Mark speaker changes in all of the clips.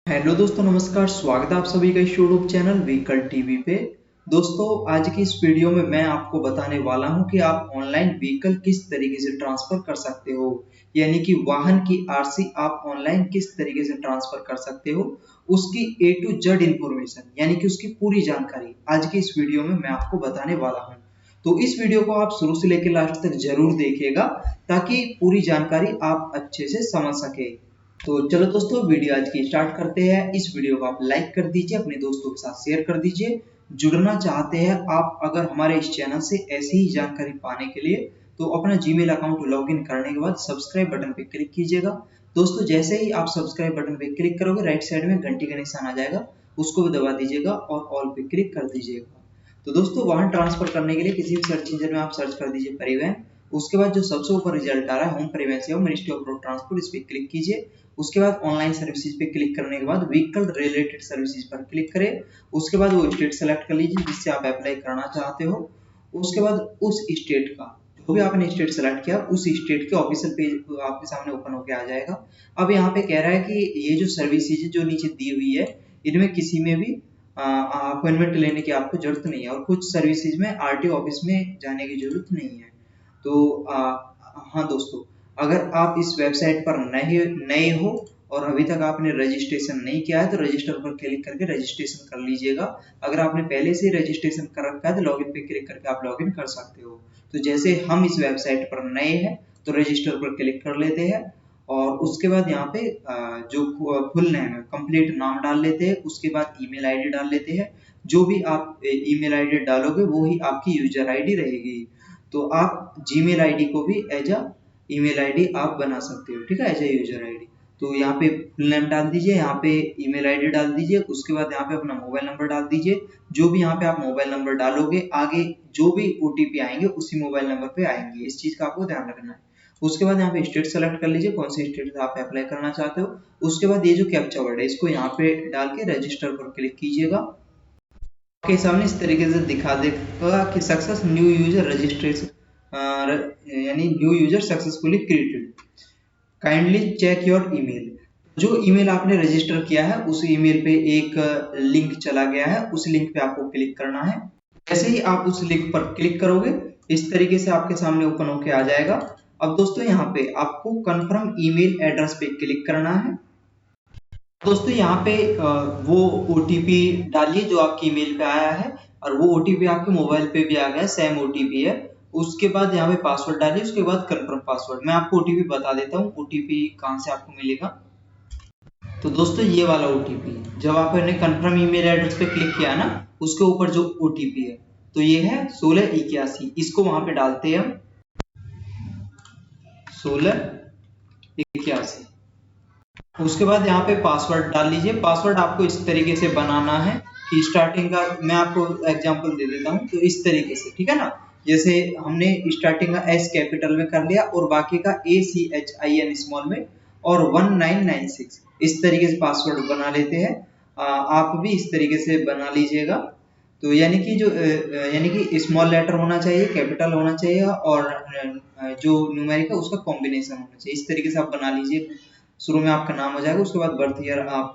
Speaker 1: Hello दोस्तों, नमस्कार। स्वागत है आप सभी का इस यूट्यूब चैनल व्हीकल टीवी पे। दोस्तों, आज की इस वीडियो में मैं आपको बताने वाला हूं कि आप ऑनलाइन व्हीकल किस तरीके से ट्रांसफर कर सकते हो, यानी कि वाहन की आरसी आप ऑनलाइन किस तरीके से ट्रांसफर कर सकते हो, उसकी ए टू जेड इंफॉर्मेशन यानी कि उसकी पूरी जानकारी आज की इस वीडियो में मैं आपको बताने वाला हूँ। तो इस वीडियो को आप शुरू से लेकर लास्ट तक जरूर देखिएगा ताकि पूरी जानकारी आप अच्छे से समझ सके। तो चलो दोस्तों, वीडियो आज की स्टार्ट करते हैं। इस वीडियो को आप लाइक कर दीजिए, अपने दोस्तों के साथ शेयर कर दीजिए। जुड़ना चाहते हैं आप अगर हमारे इस चैनल से ऐसी ही जानकारी पाने के लिए, तो अपना जीमेल अकाउंट लॉगिन करने के बाद सब्सक्राइब बटन पे क्लिक कीजिएगा। दोस्तों, जैसे ही आप सब्सक्राइब बटन पे क्लिक करोगे, राइट साइड में घंटी का निशान आ जाएगा, उसको भी दबा दीजिएगा और ऑल पे क्लिक कर दीजिएगा। तो दोस्तों, वाहन ट्रांसफर करने के लिए किसी भी सर्च इंजन में आप सर्च कर दीजिए परिवहन। उसके बाद जो सबसे ऊपर रिजल्ट आ रहा है होम परिवहन सेवा मिनिस्ट्री ऑफ रोड ट्रांसपोर्ट, इस पे क्लिक कीजिए। उसके बाद ऑनलाइन सर्विसेज पे क्लिक करने के बाद व्हीकल रिलेटेड सर्विसेज पर क्लिक करें। उसके बाद वो स्टेट सेलेक्ट कर लीजिए जिससे आप अप्लाई करना चाहते हो। उसके बाद उस स्टेट का जो भी आपने स्टेट सेलेक्ट किया, उस स्टेट के ऑफिशियल पेज आपके सामने ओपन होकर आ जाएगा। अब यहाँ पे कह रहा है कि ये जो सर्विसेज जो नीचे दी हुई है, इनमें किसी में भी अपॉइंटमेंट लेने की आपको जरूरत नहीं है, और कुछ सर्विसेज में आरटीओ ऑफिस में जाने की जरूरत नहीं है। तो हाँ दोस्तों, अगर आप इस वेबसाइट पर नए नए हो और अभी तक आपने रजिस्ट्रेशन नहीं किया है, तो रजिस्टर पर क्लिक करके रजिस्ट्रेशन कर लीजिएगा। अगर आपने पहले से रजिस्ट्रेशन कर रखा है तो लॉगिन पे क्लिक करके आप लॉगिन कर सकते हो। तो जैसे हम इस वेबसाइट पर नए हैं तो रजिस्टर पर क्लिक कर लेते हैं, और उसके बाद यहाँ पे जो फुल नेम है, कंप्लीट नाम डाल लेते हैं। उसके बाद ईमेल आईडी डाल लेते हैं। जो भी आप ईमेल आईडी डालोगे वो ही आपकी यूजर आईडी रहेगी। तो आप जीमेल आईडी को भी एज अ ईमेल आईडी आप बना सकते हो, ठीक है, एज ए यूजर आईडी। तो यहाँ पे फुल नेम डाल दीजिए, यहाँ पे ईमेल आईडी डाल दीजिए। उसके बाद यहाँ पे अपना मोबाइल नंबर डाल दीजिए। जो भी यहाँ पे आप मोबाइल नंबर डालोगे, आगे जो भी ओटीपी आएंगे उसी मोबाइल नंबर पे आएंगे, इस चीज का आपको ध्यान रखना है। उसके बाद यहाँ पे स्टेट सेलेक्ट कर लीजिए, कौन सी स्टेट से आप अप्लाई करना चाहते हो। उसके बाद ये जो कैप्चा वर्ड है इसको यहाँ पे डाल के रजिस्टर पर क्लिक कीजिएगा। आपके सामने इस तरीके से दिखा देगा कि सक्सेस न्यू यूजर रजिस्ट्रेशन, यानी new user successfully created, kindly check your email. जो ईमेल आपने रजिस्टर किया है उस ईमेल पे एक लिंक चला गया है, उस लिंक पे आपको क्लिक करना है। जैसे ही आप उस लिंक पर क्लिक करोगे, इस तरीके से आपके सामने ओपन होके आ जाएगा। अब दोस्तों, यहाँ पे आपको कंफर्म ईमेल एड्रेस पे क्लिक करना है। दोस्तों, यहाँ पे वो ओटीपी डालिए जो आपकी ईमेल पे आया है, और वो ओटीपी आपके मोबाइल पे भी आ गया है, सेम ओटीपी है। उसके बाद यहाँ पे पासवर्ड डालिए, उसके बाद कंफर्म पासवर्ड। मैं आपको ओटीपी बता देता हूँ, ओटीपी कहाँ से आपको मिलेगा। तो दोस्तों, ये वाला ओटीपी जब आपने कंफर्म ईमेल एड्रेस पे क्लिक किया ना, उसके ऊपर जो ओटीपी है, तो ये है 1681। इसको वहां पे डालते हैं हम, 1681। उसके बाद यहाँ पे पासवर्ड डाल लीजिए। पासवर्ड आपको इस तरीके से बनाना है कि स्टार्टिंग का मैं आपको एग्जांपल दे देता हूँ, तो इस तरीके से, ठीक है ना। जैसे हमने स्टार्टिंग का एस कैपिटल में कर लिया और बाकी का ACHIN स्मॉल में और 1996, इस तरीके से पासवर्ड बना लेते हैं। आप भी इस तरीके से बना लीजिएगा। तो यानी कि यानी कि स्मॉल लेटर होना चाहिए, कैपिटल होना चाहिए, और जो न्यूमेरिक है उसका कॉम्बिनेशन होना चाहिए। इस तरीके से आप बना लीजिए। शुरू में आपका नाम हो जाएगा, उसके बाद बर्थ ईयर आप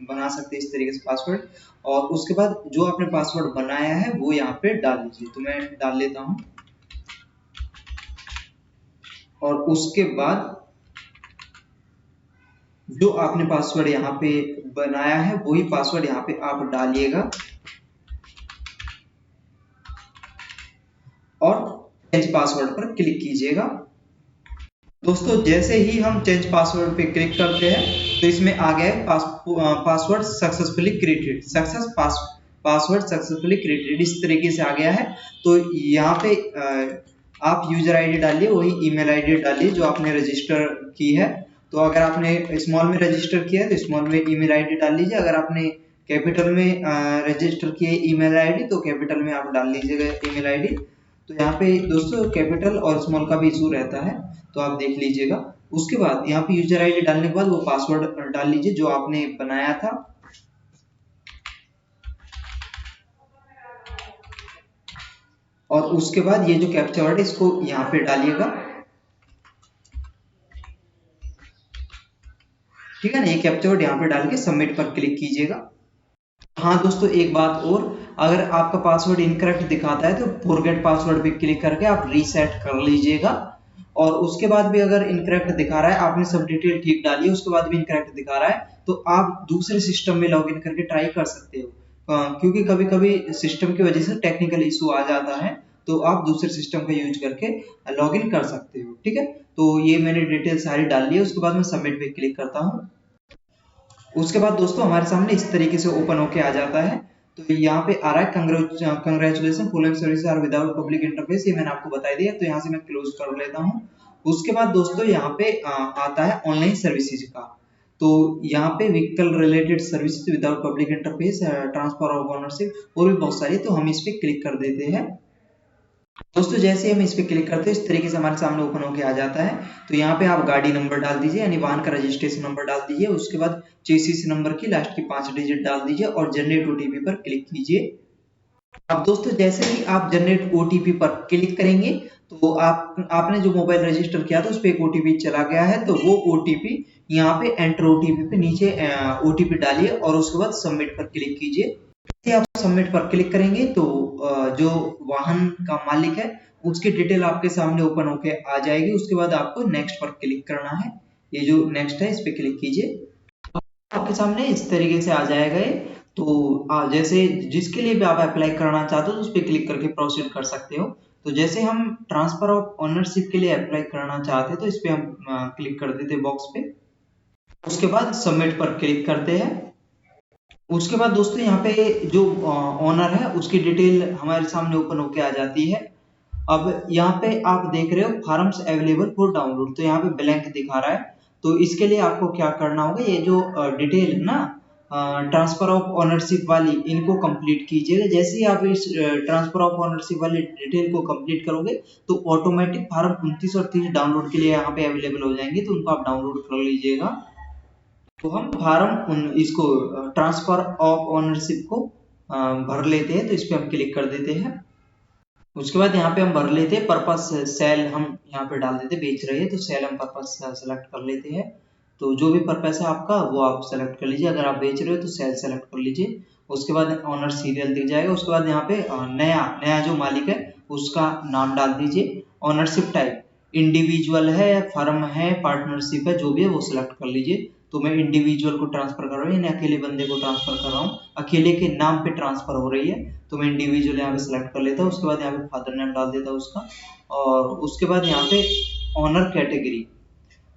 Speaker 1: बना सकते हैं इस तरीके से पासवर्ड। और उसके बाद जो आपने पासवर्ड बनाया है वो यहाँ पे डाल लीजिए। तो मैं डाल लेता हूँ, और उसके बाद जो आपने पासवर्ड यहाँ पे बनाया है वही पासवर्ड यहाँ पे आप डालिएगा, और चेंज पासवर्ड पर क्लिक कीजिएगा। दोस्तों, जैसे ही हम चेंज पासवर्ड पे क्लिक करते हैं तो इसमें आ गया है password successfully created, password successfully created, इस तरीके से आ गया है। तो यहाँ पे आप यूजर आईडी डालिए, वही ईमेल आईडी डालिए जो आपने रजिस्टर की है। तो अगर आपने स्मॉल में रजिस्टर किया है तो स्मॉल में ईमेल आईडी डाल लीजिए। अगर आपने कैपिटल में रजिस्टर किए ईमेल आईडी तो कैपिटल में आप डाल लीजिएगा ईमेल आईडी। तो यहाँ पे दोस्तों कैपिटल और स्मॉल का भी इशू रहता है, तो आप देख लीजिएगा। उसके बाद यहाँ पे यूजर आईडी डालने के बाद वो पासवर्ड डाल लीजिए जो आपने बनाया था। और उसके बाद ये जो कैप्चा वर्ड है इसको यहाँ पे डालिएगा। ठीक है ना। ये कैप्चा कोड यहाँ पे डाल के सबमिट पर क्लिक कीजिएगा। हाँ दोस्तों, एक बात और, अगर आपका पासवर्ड इनकरेक्ट दिखाता है तो फॉरगेट पासवर्ड पे क्लिक करके आप रीसेट कर लीजिएगा। और उसके बाद भी अगर इनकरेक्ट दिखा रहा है, आपने सब डिटेल ठीक डाली है, उसके बाद भी इनकरेक्ट दिखा रहा है, तो आप दूसरे सिस्टम में लॉगिन करके ट्राई कर सकते हो। क्योंकि कभी कभी सिस्टम की वजह से टेक्निकल इशू आ जाता है, तो आप दूसरे सिस्टम का यूज करके लॉगिन कर सकते हो। ठीक है, तो ये मैंने डिटेल सारी डाल ली है। उसके बाद मैं सबमिट पे क्लिक करता हूँ। उसके बाद दोस्तों हमारे सामने इस तरीके से ओपन होके आ जाता है। तो यहाँ पे आ रहा है congratulation, following service are without public interface, ये मैंने आपको बता दिया। तो यहाँ से मैं क्लोज कर लेता हूँ। उसके बाद दोस्तों यहाँ पे आता है ऑनलाइन सर्विसेज का। तो यहाँ पे vehicle related services without public interface, transfer of ownership और भी बहुत सारी, तो हम इस पे क्लिक कर देते हैं। दोस्तों जैसे हम इस पे क्लिक करते हैं, इस तरीके से हमारे सामने ओपन होके आ जाता है। तो यहाँ पे आप गाड़ी नंबर डाल दीजिए, यानी वाहन का रजिस्ट्रेशन नंबर डाल दीजिए। उसके बाद चेसिस नंबर की लास्ट की 5 डिजिट डाल दीजिए और जनरेट ओटीपी पर क्लिक कीजिए। अब दोस्तों जैसे ही आप जनरेट ओटीपी पर क्लिक करेंगे, तो आपने जो मोबाइल रजिस्टर किया था उस पे एक ओटीपी चला गया है। तो वो ओटीपी यहाँ पे एंटर ओटीपी पे नीचे ओटीपी डालिए और उसके बाद सबमिट पर क्लिक कीजिए। जैसे आप सबमिट पर क्लिक करेंगे तो जो वाहन का मालिक है उसकी डिटेल आपके सामने ओपन होके आ जाएगी। उसके बाद आपको नेक्स्ट पर क्लिक करना है। ये जो नेक्स्ट है इस पे क्लिक कीजिए। आपके सामने इस तरीके से आ जाएगा ये। तो जैसे जिसके लिए भी आप अप्लाई करना चाहते हो तो उस पर क्लिक करके प्रोसीड कर सकते हो। तो जैसे हम ट्रांसफर ऑफ ओनरशिप के लिए अप्लाई करना चाहते हैं तो इस पे हम क्लिक कर देते हैं बॉक्स पे। उसके बाद सबमिट पर क्लिक करते हैं। उसके बाद दोस्तों यहाँ पे जो ओनर है उसकी डिटेल हमारे सामने ओपन होके आ जाती है। अब यहाँ पे आप देख रहे हो फॉर्म्स अवेलेबल फॉर डाउनलोड, तो यहाँ पे ब्लैंक दिखा रहा है। तो इसके लिए आपको क्या करना होगा, ये जो डिटेल है ना ट्रांसफर ऑफ ओनरशिप वाली, इनको कंप्लीट कीजिएगा। जैसे ही आप इस ट्रांसफर ऑफ ओनरशिप वाली डिटेल को कंप्लीट करोगे तो ऑटोमेटिक फॉर्म 29 और 30 डाउनलोड के लिए यहाँ पे अवेलेबल हो जाएंगे, तो उनको आप डाउनलोड कर लीजिएगा। तो हम फार्म इसको ट्रांसफर ऑफ ओनरशिप को भर लेते हैं। तो इस पे हम क्लिक कर देते हैं। उसके बाद यहाँ पे हम भर लेते हैं पर्पस सेल, हम यहाँ पे डाल देते, बेच रहे हैं तो सेल हम पर्पस सेलेक्ट कर लेते हैं। तो जो भी पर्पस है आपका वो आप सेलेक्ट कर लीजिए। अगर आप बेच रहे हो तो सेल सेलेक्ट कर लीजिए। उसके बाद ऑनर सीरियल दिख जाएगा। उसके बाद यहाँ पे नया नया जो मालिक है उसका नाम डाल दीजिए। ऑनरशिप टाइप इंडिविजुअल है, फर्म है, पार्टनरशिप है, जो भी है वो सिलेक्ट कर लीजिए। तो मैं इंडिविजुअल को ट्रांसफर कर रहा हूँ, यानी अकेले बंदे को ट्रांसफर कर रहा हूँ, अकेले के नाम पे ट्रांसफर हो रही है। तो मैं इंडिविजुअल यहाँ पे सिलेक्ट कर लेता हूँ। उसके बाद यहाँ पे फादर नेम डाल देता हूँ उसका। और उसके बाद यहाँ पे ऑनर कैटेगरी,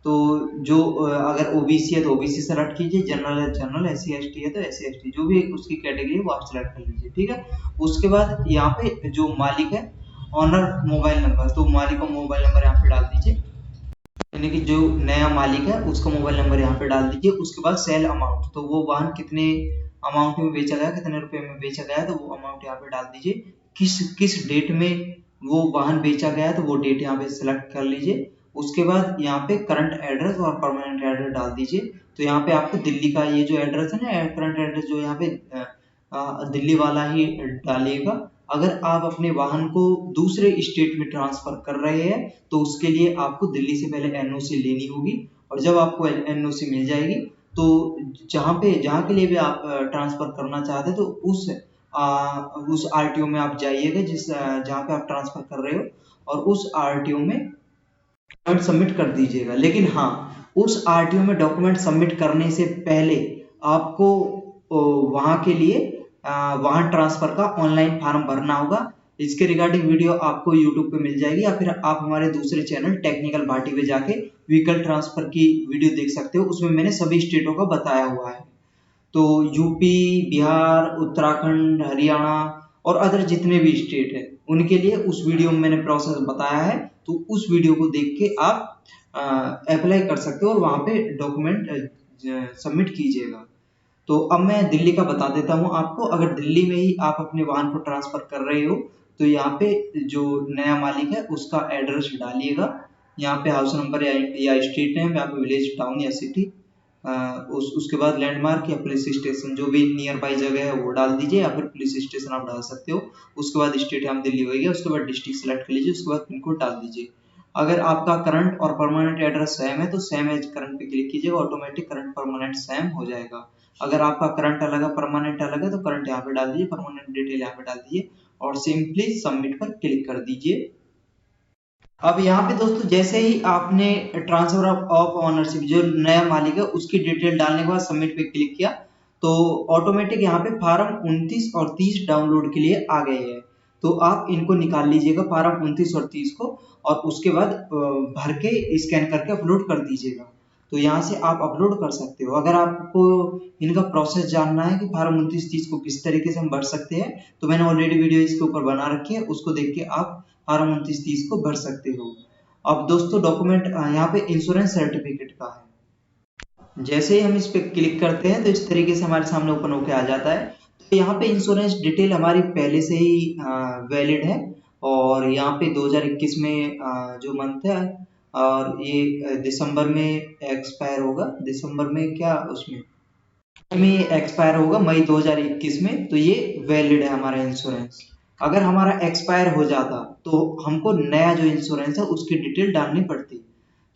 Speaker 1: तो जो अगर ओबीसी है तो ओबीसी सेलेक्ट कीजिए, जनरल है जनरल, एससी एसटी है तो एससी एसटी, जो भी उसकी कैटेगरी है वो आप सेलेक्ट कर लीजिए। ठीक है, उसके बाद यहाँ पे जो मालिक है ऑनर मोबाइल नंबर, तो मालिक का मोबाइल नंबर यहाँ पे डाल दीजिए, यानी कि जो नया मालिक है उसका मोबाइल नंबर यहाँ पे डाल दीजिए। उसके बाद सेल अमाउंट, तो वो वाहन कितने अमाउंट में बेचा गया, कितने रुपए में बेचा गया, तो वो अमाउंट यहाँ पे डाल दीजिए। किस किस डेट में वो वाहन बेचा गया है तो वो डेट यहाँ पे सिलेक्ट कर लीजिए। उसके बाद यहाँ पे करंट एड्रेस और परमानेंट एड्रेस डाल दीजिए। तो यहाँ पे आपको दिल्ली का ये जो एड्रेस है ना, करंट एड्रेस जो यहाँ पे दिल्ली वाला ही डालिएगा। अगर आप अपने वाहन को दूसरे स्टेट में ट्रांसफर कर रहे हैं तो उसके लिए आपको दिल्ली से पहले एनओसी लेनी होगी। और जब आपको एनओसी मिल जाएगी तो जहाँ के लिए भी आप ट्रांसफर करना चाहते हैं तो उस आरटीओ में आप जाइएगा जहाँ पे आप ट्रांसफर कर रहे हो, और उस आरटीओ में डॉक्यूमेंट सबमिट कर दीजिएगा। लेकिन हाँ, उस आरटीओ में डॉक्यूमेंट सबमिट करने से पहले आपको वहाँ के लिए वाहन ट्रांसफर का ऑनलाइन फॉर्म भरना होगा। इसके रिगार्डिंग वीडियो आपको यूट्यूब पे मिल जाएगी, या फिर आप हमारे दूसरे चैनल टेक्निकल भाटी पे जाके व्हीकल ट्रांसफर की वीडियो देख सकते हो। उसमें मैंने सभी स्टेटों का बताया हुआ है। तो यूपी, बिहार, उत्तराखंड, हरियाणा और अदर जितने भी स्टेट है उनके लिए उस वीडियो में मैंने प्रोसेस बताया है। तो उस वीडियो को देख के आप अप्लाई कर सकते हो और वहां पे डॉक्यूमेंट सबमिट कीजिएगा। तो अब मैं दिल्ली का बता देता हूँ आपको। अगर दिल्ली में ही आप अपने वाहन को ट्रांसफर कर रहे हो तो यहाँ पे जो नया मालिक है उसका एड्रेस डालिएगा। यहाँ पे हाउस नंबर या स्ट्रीट नेम, यहाँ पे विलेज, टाउन या सिटी, उसके बाद लैंडमार्क या पुलिस स्टेशन, जो भी नियर बाई जगह है वो डाल दीजिए, या फिर पुलिस स्टेशन आप डाल सकते हो। उसके बाद स्टेट हम दिल्ली हो गया। उसके बाद डिस्ट्रिक्ट सेलेक्ट कर लीजिए। उसके बाद पिन कोड डाल दीजिए। अगर आपका करंट और परमानेंट एड्रेस सेम है तो सेम एज करंट पे क्लिक कीजिएगा, ऑटोमेटिक करंट परमानेंट सेम हो जाएगा। अगर आपका करंट अलग है परमानेंट अलग है तो करंट यहाँ पे डाल दीजिए, परमानेंट डिटेल यहाँ पे डाल दीजिए और सिंपली सबमिट पर क्लिक कर दीजिए। अब यहाँ पे दोस्तों जैसे ही आपने ट्रांसफर ऑफ ऑनरशिप जो नया मालिक है उसकी डिटेल डालने के बाद सबमिट पे क्लिक किया तो ऑटोमेटिक यहाँ पे फार्म 29 और 30 डाउनलोड के लिए आ गए हैं। तो आप इनको निकाल लीजिएगा फार्म 29 और 30 को और उसके बाद भर के स्कैन करके अपलोड कर दीजिएगा। तो यहाँ से आप अपलोड कर सकते हो। अगर आपको इनका प्रोसेस जानना है कि फार्म 29-30 को किस तरीके से हम भर सकते हैं तो मैंने ऑलरेडी वीडियो इसके ऊपर बना रखी है, उसको देख के आप फार्म 29-30 को भर सकते हो। अब दोस्तों डॉक्यूमेंट यहाँ पे इंश्योरेंस सर्टिफिकेट का है। जैसे ही हम इस पे क्लिक करते हैं तो इस तरीके से हमारे सामने ओपन होके आ जाता है। तो यहाँ पे इंश्योरेंस डिटेल हमारी पहले से ही वैलिड है और यहाँ पे 2021 में जो मंथ है और ये दिसंबर में एक्सपायर होगा, दिसंबर में क्या उसमें एक्सपायर होगा मई 2021 में, तो ये वैलिड है हमारा इंश्योरेंस। अगर हमारा एक्सपायर हो जाता तो हमको नया जो इंश्योरेंस है उसकी डिटेल डालनी पड़ती।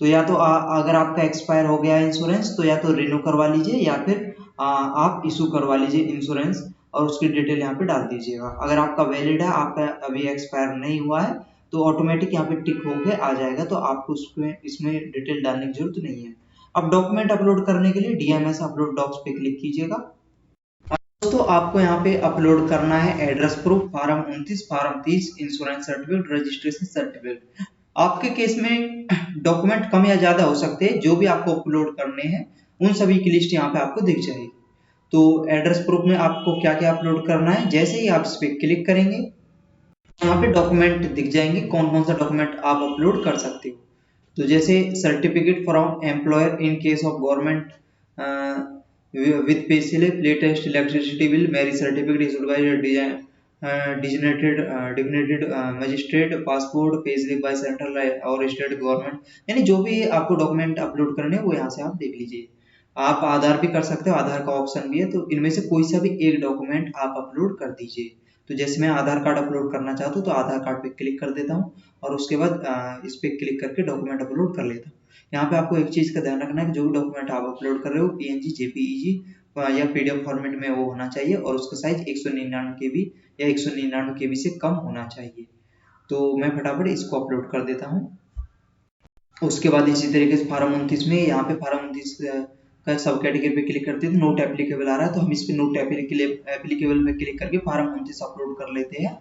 Speaker 1: तो या तो अगर आपका एक्सपायर हो गया इंश्योरेंस तो या तो रिन्यू करवा लीजिए या फिर आप इशू करवा लीजिए इंश्योरेंस और उसकी डिटेल यहाँ पे डाल दीजिएगा। अगर आपका वैलिड है, आपका अभी एक्सपायर नहीं हुआ है तो ऑटोमेटिक यहाँ पे टिक होके आ जाएगा, तो आपको उसमें इसमें डिटेल डालने की जरूरत नहीं है। अब डॉक्यूमेंट अपलोड करने के लिए डीएमएस अपलोड डॉक्स पे क्लिक कीजिएगा। दोस्तों आपको यहाँ पे अपलोड करना है address proof, form 29, form 30, insurance certificate, registration certificate. आपके केस में डॉक्यूमेंट कम या ज्यादा हो सकते हैं, जो भी आपको अपलोड करने हैं उन सभी की लिस्ट यहाँ पे आपको दिख जाएगी। तो एड्रेस प्रूफ में आपको क्या क्या अपलोड करना है, जैसे ही आप इस पे क्लिक करेंगे यहाँ पे डॉक्यूमेंट दिख जाएंगे कौन कौन सा डॉक्यूमेंट आप अपलोड कर सकते हो। तो जैसे certificate from employer in case of government with pay slip, latest electricity bill, marriage certificate issued by designated magistrate, passport, pay slip by central और स्टेट गवर्नमेंट, यानी जो भी आपको डॉक्यूमेंट अपलोड करने हैं वो यहाँ से आप देख लीजिए। आप आधार भी कर सकते हो, आधार का ऑप्शन भी है, तो इनमें से कोई सा भी एक डॉक्यूमेंट आप अपलोड कर दीजिए। तो जैसे मैं आधार कार्ड अपलोड करना चाहता हूँ तो आधार कार्ड पे क्लिक कर देता हूँ और उसके बाद इस पे क्लिक करके डॉक्यूमेंट अपलोड कर लेता हूँ। यहाँ पे आपको एक चीज का ध्यान रखना है कि जो भी डॉक्यूमेंट आप अपलोड कर रहे हो पीएनजी, जेपीईजी या पीडीएफ फॉर्मेट में वो होना चाहिए और उसका साइज 199 केबी या 199 केबी से कम होना चाहिए। तो मैं फटाफट इसको अपलोड कर देता हूँ। उसके बाद इसी तरीके से फार्म 29 में यहाँ पे फार्म 29 का सब कैटेगरी पे क्लिक करते हैं तो नोट एप्लीकेबल आ रहा है, तो हम इस पे नोट एप्लीकेबल पे क्लिक करके फार्म 29 अपलोड कर लेते हैं।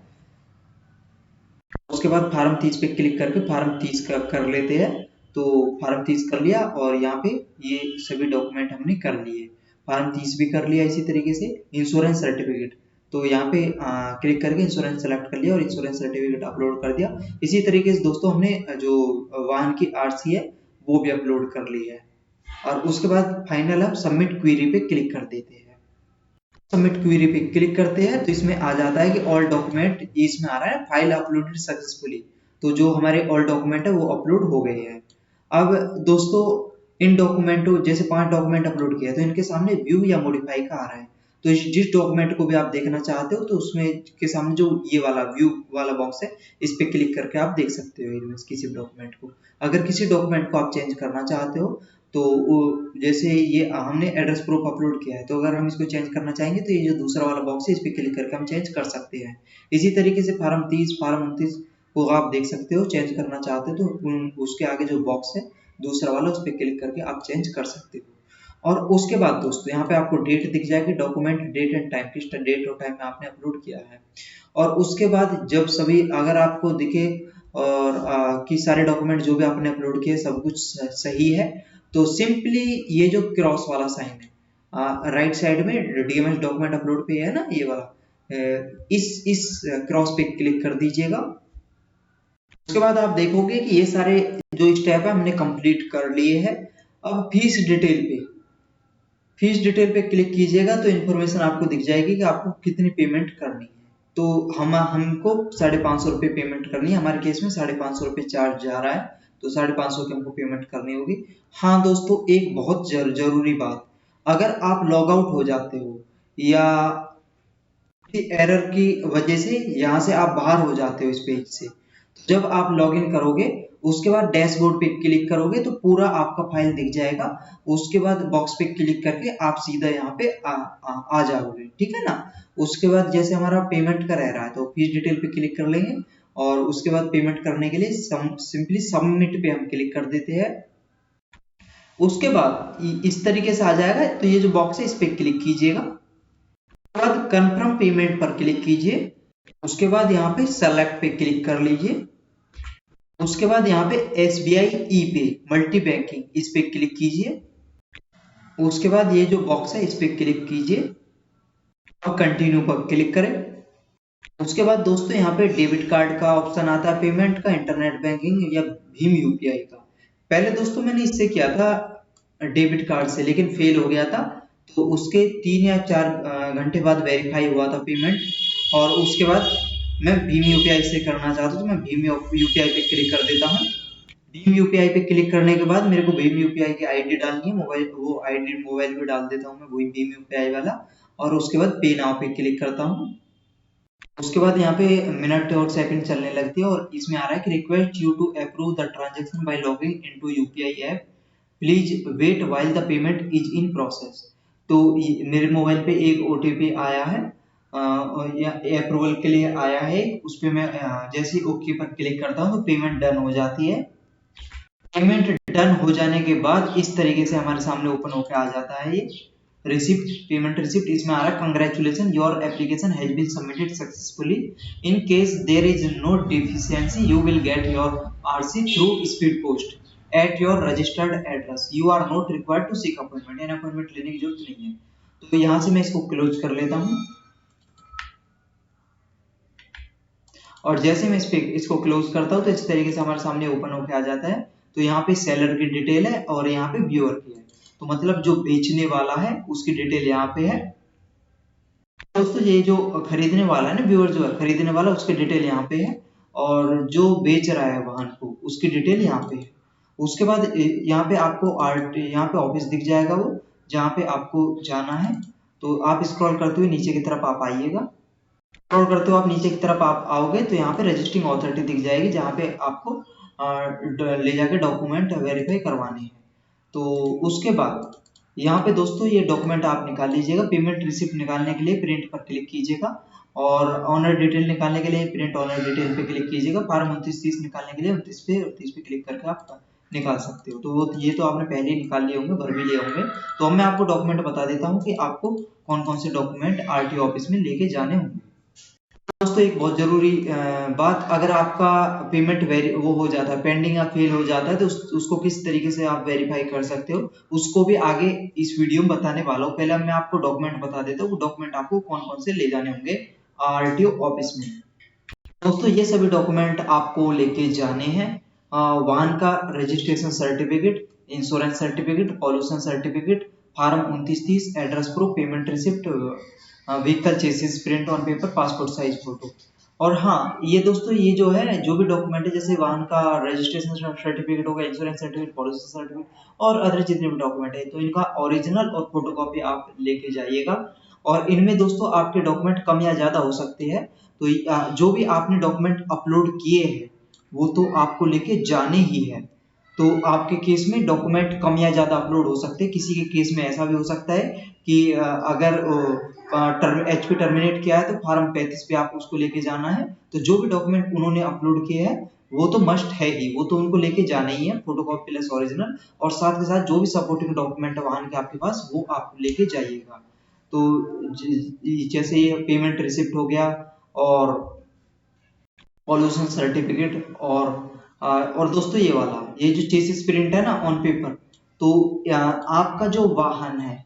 Speaker 1: उसके बाद फार्म 30 पे क्लिक करके फार्म 30 का कर लेते हैं। तो फार्म 30 कर लिया और यहाँ पे ये सभी डॉक्यूमेंट हमने कर लिए। फार्म 30 भी कर लिया इसी तरीके से। इंश्योरेंस सर्टिफिकेट, तो यहाँ पे क्लिक करके इंश्योरेंस सेलेक्ट कर लिया और इंश्योरेंस सर्टिफिकेट अपलोड कर दिया। इसी तरीके से दोस्तों हमने जो वाहन की आरसी है वो भी अपलोड कर ली है और उसके बाद फाइनल हम सबमिट क्वेरी पे क्लिक कर देते हैं। सबमिट क्वेरी पे क्लिक करते हैं तो इसमें आ जाता है कि ऑल डॉक्यूमेंट, इसमें आ रहा है फाइल अपलोडेड सक्सेसफुली, तो जो हमारे ऑल डॉक्यूमेंट है वो अपलोड हो गए हैं। अब दोस्तों इन डॉक्यूमेंटों जैसे 5 डॉक्यूमेंट अपलोड किया तो इनके सामने व्यू या मॉडिफाई का आ रहा है। तो जिस डॉक्यूमेंट को भी आप देखना चाहते हो तो उसमें के सामने जो ये वाला व्यू वाला बॉक्स है इस पे क्लिक करके आप देख सकते हो इनमें किसी डॉक्यूमेंट को। अगर किसी डॉक्यूमेंट को आप चेंज करना चाहते हो तो जैसे ये हमने एड्रेस प्रूफ अपलोड किया है तो अगर हम इसको चेंज करना चाहेंगे तो ये जो दूसरा वाला बॉक्स है इस पे क्लिक करके हम चेंज कर सकते हैं। इसी तरीके से फार्म 30, फार्म 29 को आप देख सकते हो, चेंज करना चाहते हो तो उसके आगे जो बॉक्स है दूसरा वाला उस पर क्लिक करके आप चेंज कर सकते हो। और उसके बाद दोस्तों यहाँ पे आपको डेट दिख जाएगी, डॉक्यूमेंट डेट एंड टाइम, किस डेट और टाइम में आपने अपलोड किया है। और उसके बाद जब सभी अगर आपको दिखे और कि सारे डॉक्यूमेंट जो भी आपने अपलोड किए सब कुछ सही है तो सिंपली ये जो क्रॉस वाला साइन है राइट साइड में डीएमएस डॉक्यूमेंट अपलोड पे है ना ये वाला, इस क्रॉस पे क्लिक कर दीजिएगा। उसके बाद आप देखोगे कि ये सारे जो स्टेप है हमने कंप्लीट कर लिए हैं। अब फीस डिटेल पे क्लिक कीजिएगा तो इन्फॉर्मेशन आपको दिख जाएगी कि आपको कितनी पेमेंट करनी है। तो हमको 550 रुपये पेमेंट करनी है, हमारे केस में 550 रुपये चार्ज जा रहा है तो 550 की हमको पेमेंट करनी होगी। हाँ दोस्तों एक बहुत जरूरी बात, अगर आप लॉग आउट हो जाते हो या एरर की वजह से यहाँ से आप बाहर हो जाते हो इस पेज से, तो जब आप लॉगिन करोगे उसके बाद डैशबोर्ड पे क्लिक करोगे तो पूरा आपका फाइल दिख जाएगा। उसके बाद बॉक्स पे क्लिक करके आप सीधा यहाँ पे आ जाओगे, ठीक है ना। उसके बाद जैसे हमारा पेमेंट का रह रहा है तो फीस डिटेल पे क्लिक कर लेंगे और उसके बाद पेमेंट करने के लिए सिंपली सबमिट पे हम क्लिक कर देते हैं। उसके बाद इस तरीके से आ जाएगा, तो ये जो बॉक्स है इस पे क्लिक कीजिएगा। उसके बाद कंफर्म पेमेंट पर क्लिक कीजिए। उसके बाद यहाँ पे सेलेक्ट पे क्लिक कर लीजिए। उसके बाद यहाँ पे SBI ई पे मल्टी बैंकिंग इस पे क्लिक कीजिए। उसके बाद ये जो बॉक्स है इस पे क्लिक कीजिए और कंटिन्यू पर क्लिक करें। उसके बाद दोस्तों यहाँ पे डेबिट कार्ड का ऑप्शन आता है, पेमेंट का, इंटरनेट बैंकिंग या भीम यूपीआई का। पहले दोस्तों मैंने इससे किया था डेबिट कार्ड से, लेकिन फेल हो गया था। तो उसके 3 या 4 घंटे बाद वेरीफाई हुआ था पेमेंट, और उसके बाद मैं भीम यूपीआई से करना चाहता हूँ तो मैं भीम यूपीआई पे क्लिक कर देता हूँ। भीम यूपीआई पे क्लिक करने के बाद मेरे को भीम यूपीआई की आईडी डालनी है, मोबाइल, वो आईडी मोबाइल पे डाल देता हूँ मैं, वही भीम यूपीआई वाला। और उसके बाद पे नाउ पे क्लिक करता हूँ। उसके बाद यहाँ पे मिनट और सेकंड चलने लगती है और इसमें आ रहा है कि request you to approve the transaction by logging into UPI app, please wait while the payment is in process. तो मेरे मोबाइल पे एक ओटीपी आया है, या अप्रूवल के लिए आया है। उस पे मैं जैसे ही ओके पर क्लिक करता हूँ तो पेमेंट डन हो जाती है। पेमेंट डन हो जाने के बाद इस तरीके से हमारे सामने ओपन होकर आ जाता है ये रिसिप्ट, पेमेंट रिसिप्ट। इसमें आ रहा है congratulation, your application has been submitted successfully, in case there is no deficiency you will get your RC through speed post at your registered address, you are not required to seek appointment, यानी appointment लेने की जरूरत नहीं है। तो यहाँ से मैं इसको क्लोज कर लेता हूँ। और जैसे मैं इसको क्लोज करता हूँ तो इस तरीके से हमारे सामने ओपन होकर आ जाता है। तो यहाँ पे सेलर की डिटेल है और यहाँ पे व्यूअर की है, तो मतलब जो बेचने वाला है उसकी डिटेल यहाँ पे है। दोस्तों ये जो खरीदने वाला है ना, व्यूअर जो है खरीदने वाला, उसकी डिटेल यहाँ पे है, और जो बेच रहा है वाहन को उसकी डिटेल यहाँ पे है। उसके बाद यहाँ पे आपको यहाँ पे ऑफिस दिख जाएगा, वो जहाँ पे आपको जाना है। तो आप स्क्रॉल करते हुए नीचे की तरफ आप आइएगा। स्क्रॉल करते हो आप नीचे की तरफ आप आओगे तो यहाँ पे रजिस्टरिंग अथॉरिटी दिख जाएगी, जहाँ पे आपको ले जाके डॉक्यूमेंट वेरीफाई करवाने हैं। तो उसके बाद यहाँ पे दोस्तों ये डॉक्यूमेंट आप निकाल लीजिएगा। पेमेंट रिसिप्ट निकालने के लिए प्रिंट पर क्लिक कीजिएगा, और ऑनर डिटेल निकालने के लिए प्रिंट ऑनर डिटेल पे क्लिक कीजिएगा। फॉर्म 2930 निकालने के लिए 29 पे क्लिक करके आप निकाल सकते हो। तो वो ये तो आपने पहले ही निकाल लिए होंगे, भर भी लिए होंगे। तो अब मैं आपको डॉक्यूमेंट बता देता हूँ कि आपको कौन कौन से डॉक्यूमेंट आरटीओ ऑफिस में लेके जाने होंगे। दोस्तों एक बहुत जरूरी बात, अगर आपका पेमेंट वो हो जाता है पेंडिंग या फेल हो जाता है तो उसको किस तरीके से आप वेरीफाई कर सकते हो, उसको भी आगे इस वीडियो में बताने वाला हूँ। पहले मैं आपको डॉक्यूमेंट बता देता हूँ, वो डॉक्यूमेंट आपको कौन कौन से ले जाने होंगे आरटीओ ऑफिस में। दोस्तों ये सभी डॉक्यूमेंट आपको लेके जाने हैं। वाहन का registration certificate, insurance certificate, pollution certificate, form 2930, address proof, payment receipt, vehicle chassis print on paper, passport size photo. और हाँ ये दोस्तों ये जो है जो भी डॉक्यूमेंट है, जैसे वाहन का रजिस्ट्रेशन सर्टिफिकेट होगा, इंश्योरेंस सर्टिफिकेट, पॉल्यूशन सर्टिफिकेट और अदर जितने भी डॉक्यूमेंट है, तो इनका ओरिजिनल और फोटोकॉपी आप लेके जाइएगा। और इनमें दोस्तों आपके डॉक्यूमेंट कम या ज्यादा हो सकते हैं, तो जो भी आपने डॉक्यूमेंट अपलोड किए हैं वो तो आपको लेके जाने ही है। तो आपके केस में डॉक्यूमेंट कम या ज्यादा अपलोड हो सकते हैं। किसी के केस में ऐसा भी हो सकता है कि अगर एचपी टर्मिनेट किया है तो फॉर्म 35 पे आप उसको लेके जाना है। तो जो भी डॉक्यूमेंट उन्होंने अपलोड किए हैं वो तो मस्ट है ही, वो तो उनको लेके जाना ही है, फोटोकॉपी प्लस ओरिजिनल। और साथ के साथ जो भी सपोर्टिंग डॉक्यूमेंट है वाहन के आपके पास वो आप लेके जाइएगा। तो जैसे ये पेमेंट रिसिप्ट हो गया, और पॉल्यूशन सर्टिफिकेट, और दोस्तों ये वाला ये जो चेसिस प्रिंट है ना ऑन पेपर, तो आपका जो वाहन है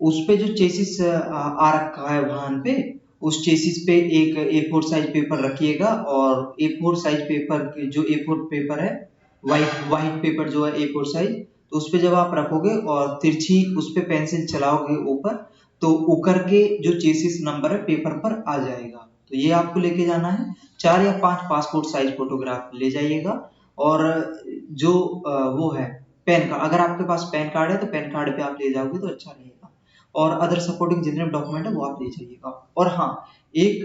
Speaker 1: उस पे जो चेसिस आ रखा है वाहन पे, उस चेसिस पे एक A4 साइज पेपर रखिएगा। और A4 साइज पेपर जो A4 पेपर है, वाइट पेपर जो है A4 साइज, तो उस पे जब आप रखोगे और तिरछी उस पे पेंसिल चलाओगे ऊपर, तो उकर के जो चेसिस नंबर है पेपर पर आ जाएगा। तो ये आपको लेके जाना है। 4 या 5 पासपोर्ट साइज फोटोग्राफ ले जाइएगा। और जो वो है पैन कार्ड, अगर आपके पास पैन कार्ड है तो पैन कार्ड पे आप ले जाओगे तो अच्छा रहेगा। और अदर सपोर्टिंग जितने डॉक्यूमेंट है वो आप ले जाइएगा। और हाँ, एक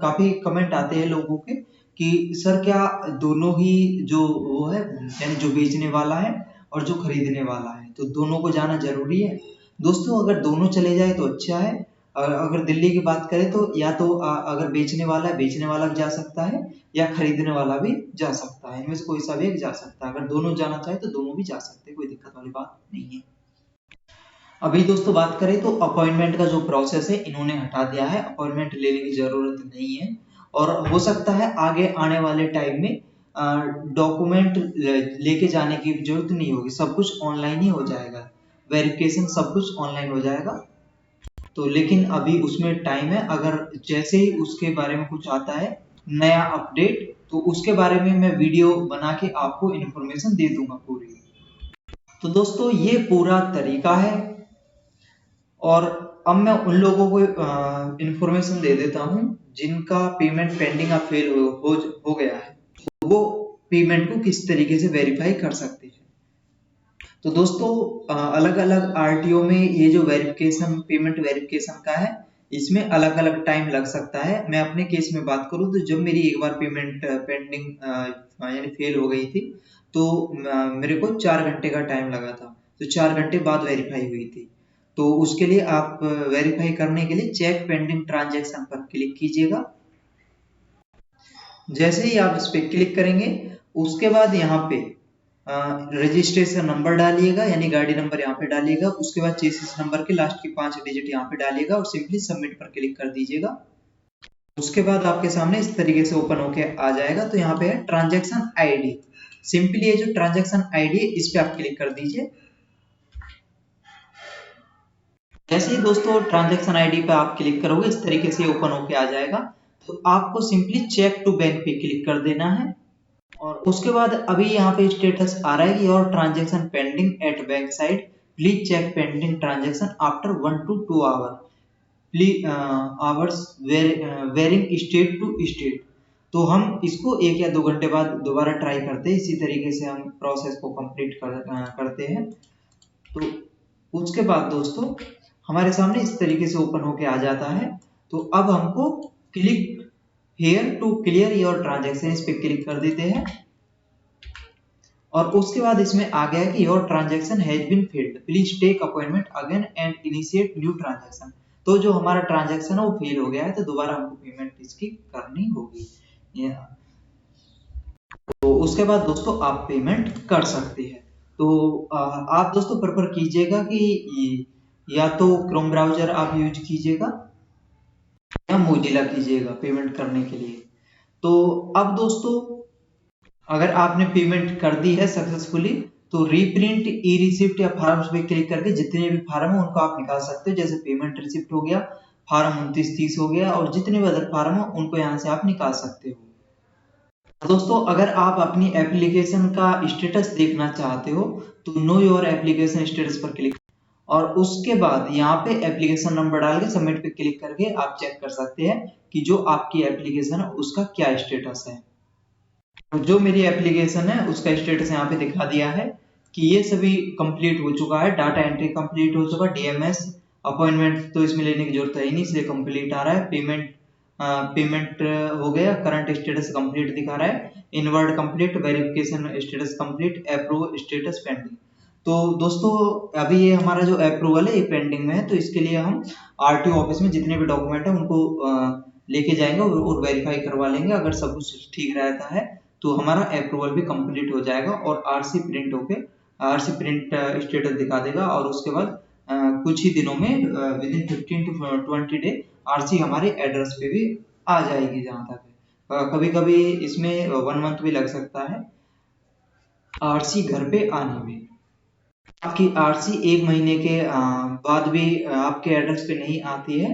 Speaker 1: काफी कमेंट आते हैं लोगों के कि सर क्या दोनों ही जो वो है यानी जो बेचने वाला है और जो खरीदने वाला है तो दोनों को जाना जरूरी है। दोस्तों अगर दोनों चले जाए तो अच्छा है। और अगर दिल्ली की बात करें तो या तो अगर बेचने वाला है, बेचने वाला भी जा सकता है या खरीदने वाला भी जा सकता है, इनमें से कोई सा भी एक जा सकता है। अगर दोनों जाना चाहे तो दोनों भी जा सकते हैं, कोई दिक्कत वाली बात नहीं है। अभी दोस्तों बात करें तो अपॉइंटमेंट का जो प्रोसेस है इन्होंने हटा दिया है, अपॉइंटमेंट लेने की जरूरत नहीं है। और हो सकता है आगे आने वाले टाइम में डॉक्यूमेंट लेके जाने की जरूरत नहीं होगी, सब कुछ ऑनलाइन ही हो जाएगा, वेरिफिकेशन सब कुछ ऑनलाइन हो जाएगा। तो लेकिन अभी उसमें टाइम है, अगर जैसे ही उसके बारे में कुछ आता है नया अपडेट तो उसके बारे में मैं वीडियो बना के आपको इन्फॉर्मेशन दे दूंगा पूरी। तो दोस्तों ये पूरा तरीका है। और अब मैं उन लोगों को इंफॉर्मेशन दे देता हूं जिनका पेमेंट पेंडिंग या फेल हो गया है, तो वो पेमेंट को किस तरीके से वेरीफाई कर सकते हैं। तो दोस्तों अलग अलग आरटीओ में ये जो वेरिफिकेशन पेमेंट वेरिफिकेशन का है इसमें अलग अलग टाइम लग सकता है। मैं अपने केस में बात करूं तो जब मेरी एक बार पेमेंट पेंडिंग यानी फेल हो गई थी तो मेरे को 4 घंटे का टाइम लगा था, तो 4 घंटे बाद वेरीफाई हुई थी। तो उसके लिए आप वेरीफाई करने के लिए चेक पेंडिंग ट्रांजैक्शन पर क्लिक कीजिएगा। जैसे ही आप इस पर क्लिक करेंगे उसके बाद यहाँ पे रजिस्ट्रेशन नंबर डालिएगा यानी गाड़ी नंबर यहाँ पे डालिएगा, उसके बाद चेसिस नंबर के लास्ट की 5 डिजिट यहाँ पे डालिएगा और सिंपली सबमिट पर क्लिक कर दीजिएगा। उसके बाद आपके सामने इस तरीके से ओपन होके आ जाएगा। तो यहाँ पे है ट्रांजैक्शन आईडी, सिंपली ये जो ट्रांजैक्शन आईडी है इस पे आप क्लिक कर दीजिए। जैसे ही दोस्तों ट्रांजैक्शन आईडी पे आप क्लिक करोगे इस तरीके से ओपन होके आ जाएगा। तो आपको सिंपली चेक टू बैंक पे क्लिक कर देना है और उसके बाद अभी यहाँ पे स्टेटस आ रहा है कि your transaction pending at bank side, please check pending transaction after 1 to 2 hour, please hours varying state to state. तो हम इसको 1 या 2 घंटे बाद दोबारा ट्राई करते हैं, इसी तरीके से हम प्रोसेस को कंप्लीट करते हैं। तो उसके बाद दोस्तों हमारे सामने इस तरीके से ओपन होके आ जाता है। तो अब हमको click here to clear your transaction इस पे क्लिक कर देते हैं और उसके बाद इसमें आ गया कि your transaction has been failed, please take appointment again and initiate new transaction. तो जो हमारा ट्रांजैक्शन है वो फेल हो गया है, तो दोबारा हमको पेमेंट इसकी करनी होगी। तो उसके बाद दोस्तों आप पेमेंट कर सकते हैं। तो आप दोस्तों प्रेफर कीजिएगा कि या तो क्रोम ब्राउजर आप यूज कीजिएगा या मोजिला कीजिएगा पेमेंट करने के लिए। तो अब दोस्तों अगर आपने पेमेंट कर दी है सक्सेसफुली तो रीप्रिंट ई रिसिप्ट या फॉर्म्स पे क्लिक करके जितने भी फार्म है उनको आप निकाल सकते हो। जैसे पेमेंट रिसिप्ट हो गया, फार्म 2930 हो गया और जितने भी अदर फार्म है उनको यहाँ से आप निकाल सकते हो। दोस्तों अगर आप अपनी एप्लीकेशन का स्टेटस देखना चाहते हो तो नो योर एप्लीकेशन स्टेटस पर क्लिक और उसके बाद यहाँ पे एप्लीकेशन नंबर डाल के सबमिट पे क्लिक करके आप चेक कर सकते हैं कि जो आपकी एप्लीकेशन है उसका क्या स्टेटस है। तो जो मेरी एप्लीकेशन है उसका स्टेटस यहाँ पे दिखा दिया है कि ये सभी कंप्लीट हो चुका है, डाटा एंट्री कंप्लीट हो चुका, डीएमएस अपॉइंटमेंट तो इसमें लेने की जरूरत है ही नहीं इसलिए कंप्लीट आ रहा है, पेमेंट हो गया, करंट स्टेटस कंप्लीट दिखा रहा है, inward complete, verification status complete, approve status pending. तो दोस्तों अभी ये हमारा जो अप्रूवल है ये पेंडिंग में है, तो इसके लिए हम आरटीओ ऑफिस में जितने भी डॉक्यूमेंट है उनको लेके जाएंगे और वेरीफाई करवा लेंगे। अगर सब कुछ ठीक रहता है तो हमारा अप्रूवल भी कंप्लीट हो जाएगा और आरसी प्रिंट होके आरसी प्रिंट स्टेटस दिखा देगा और उसके बाद कुछ ही दिनों में with in 15 to 20 day RC हमारे एड्रेस पे भी आ जाएगी। जहाँ तक कभी कभी इसमें 1 मंथ भी लग सकता है आरसी घर पे आने में। आपकी आरसी 1 महीने के बाद भी आपके एड्रेस पे नहीं आती है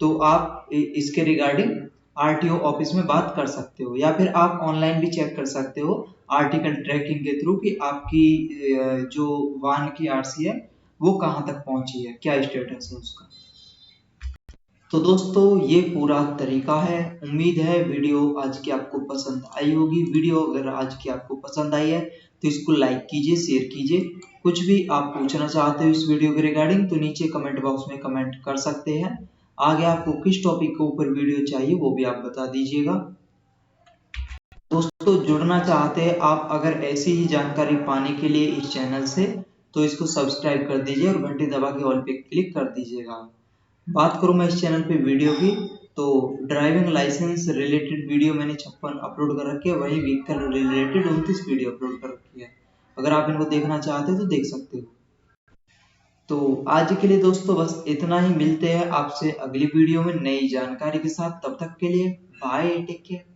Speaker 1: तो आप इसके रिगार्डिंग आरटीओ ऑफिस में बात कर सकते हो या फिर आप ऑनलाइन भी चेक कर सकते हो आर्टिकल ट्रैकिंग के थ्रू कि आपकी जो वाहन की आरसी है वो कहाँ तक पहुंची है, क्या स्टेटस है उसका। तो दोस्तों ये पूरा तरीका है। उम्मीद है वीडियो आज की आपको पसंद आई होगी। वीडियो अगर आज की आपको पसंद आई है तो इसको लाइक कीजिए, शेयर कीजिए। कुछ भी आप पूछना चाहते हो इस वीडियो के रिगार्डिंग तो नीचे कमेंट बॉक्स में कमेंट कर सकते हैं। आगे आपको किस टॉपिक के ऊपर वीडियो चाहिए वो भी आप बता दीजिएगा। दोस्तों जुड़ना चाहते हैं आप अगर ऐसी ही जानकारी पाने के लिए इस चैनल से, तो इसको सब्सक्राइब कर दीजिए और घंटी दबा के ऑल पे क्लिक कर दीजिएगा। बात करूं मैं इस चैनल पे वीडियो की, तो ड्राइविंग लाइसेंस रिलेटेड वीडियो मैंने 56 अपलोड कर रखी है, वहीं व्हीकल रिलेटेड 29 वीडियो अपलोड कर रखी है। अगर आप इनको देखना चाहते हो तो देख सकते हो। तो आज के लिए दोस्तों बस इतना ही, मिलते हैं आपसे अगली वीडियो में नई जानकारी के साथ। तब तक के लिए बाय, टेक केयर।